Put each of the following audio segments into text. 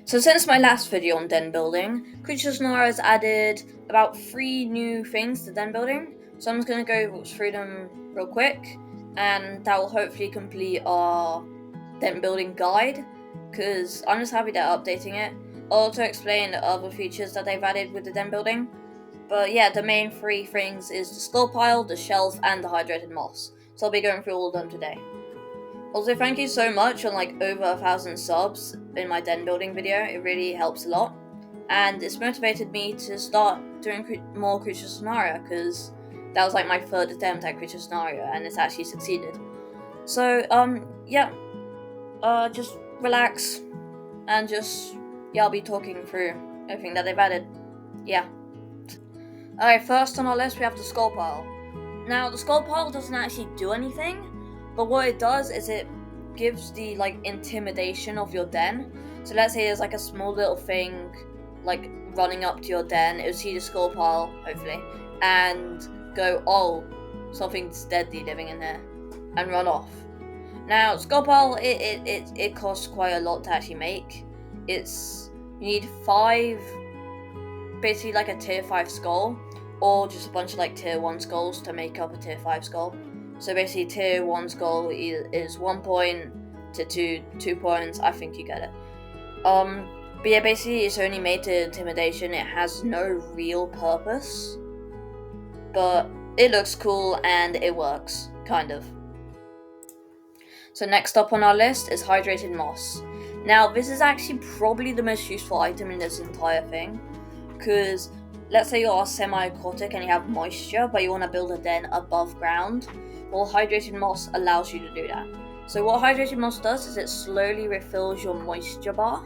So since my last video on den building, Pt2 has added about 3 new things to den building, so I'm just going to go through them real quick, and that will hopefully complete our den building guide, because I'm just happy they're updating it. I'll also explain the other features that they've added with the den building, but yeah, the main 3 things is the skull pile, the shelf, and the hydrated moss, so I'll be going through all of them today. Also, thank you so much on over 1,000 subs in my den building video. It really helps a lot, and it's motivated me to start doing more creature sonaria, because that was my 3rd attempt at creature sonaria, and it's actually succeeded. So just relax and I'll be talking through everything that they've added. Alright, first on our list we have the skull pile. Now, the skull pile doesn't actually do anything, but what it does is it gives the intimidation of your den. So let's say there's a small little thing running up to your den, it'll see the skull pile, hopefully, and go, oh, something's deadly living in there, and run off. Now, skull pile, it costs quite a lot to actually make. You need 5, basically a tier 5 skull, or just a bunch of tier 1 skulls to make up a tier 5 skull. So basically tier 1 skull is 1 point to 2 points, I think you get it. But yeah, basically it's only made to intimidation, it has no real purpose, but it looks cool and it works, kind of. So next up on our list is hydrated moss. Now this is actually probably the most useful item in this entire thing, because let's say you're semi-aquatic and you have moisture, but you want to build a den above ground. Well, hydrated moss allows you to do that. So what hydrated moss does is it slowly refills your moisture bar,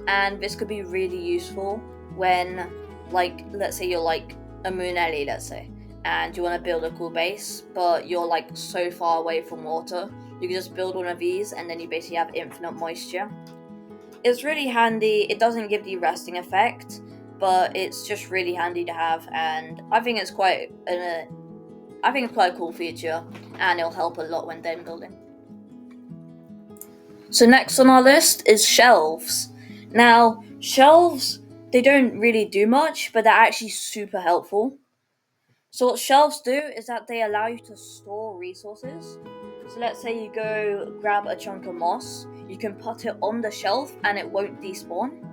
and this could be really useful when, let's say you're a Moonelli, let's say, and you want to build a cool base, but you're so far away from water. You can just build one of these, and then you basically have infinite moisture. It's really handy. It doesn't give the resting effect, but it's just really handy to have, and I think it's quite a cool feature, and it'll help a lot when den building. So next on our list is shelves. Now, shelves, they don't really do much, but they're actually super helpful. So what shelves do is that they allow you to store resources. So let's say you go grab a chunk of moss, you can put it on the shelf and it won't despawn.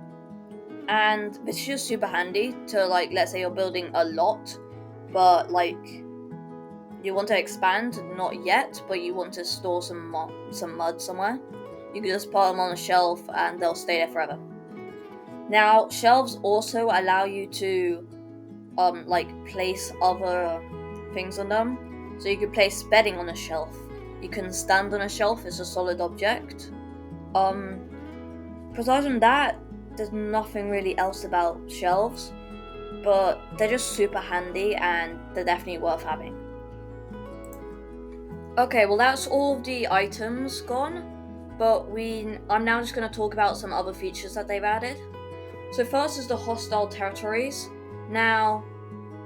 And this is just super handy to let's say you're building a lot, but you want to expand, not yet, but you want to store some mud somewhere. You can just put them on a shelf and they'll stay there forever. Now, shelves also allow you to place other things on them. So you can place bedding on a shelf. You can stand on a shelf as a solid object. Besides from that, there's nothing really else about shelves, but they're just super handy and they're definitely worth having. Okay, well that's all of the items gone, but I'm now just going to talk about some other features that they've added. So first is the hostile territories. Now,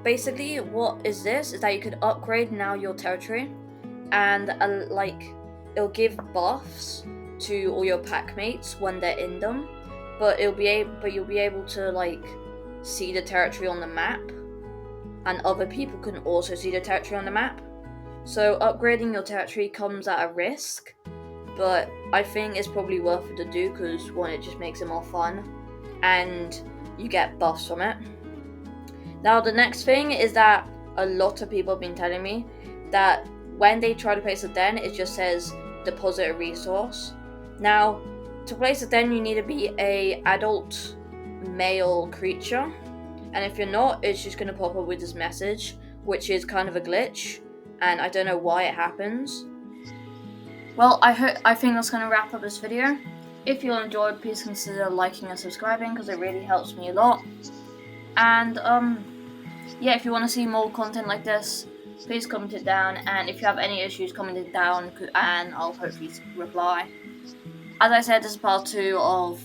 basically what is this is that you could upgrade now your territory, and it'll give buffs to all your pack mates when they're in them, but you'll be able to see the territory on the map, and other people can also see the territory on the map. So upgrading your territory comes at a risk, but I think it's probably worth it to do, because one, it just makes it more fun and you get buffs from it. Now the next thing is that a lot of people have been telling me that when they try to place a den, it just says deposit a resource. Now, to place a den, you need to be a adult male creature, and if you're not, it's just going to pop up with this message, which is kind of a glitch, and I don't know why it happens. Well, I think that's going to wrap up this video. If you enjoyed, please consider liking and subscribing, because it really helps me a lot. And yeah, if you want to see more content like this, please comment it down, and if you have any issues, comment it down and I'll hopefully reply. As I said, this is part 2 of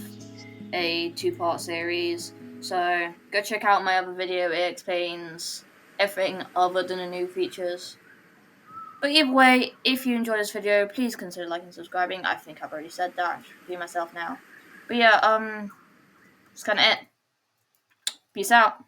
a 2-part series, so go check out my other video. It explains everything other than the new features. But either way, if you enjoyed this video, please consider liking and subscribing. I think I've already said that. I should repeat myself now. But yeah, That's kind of it. Peace out.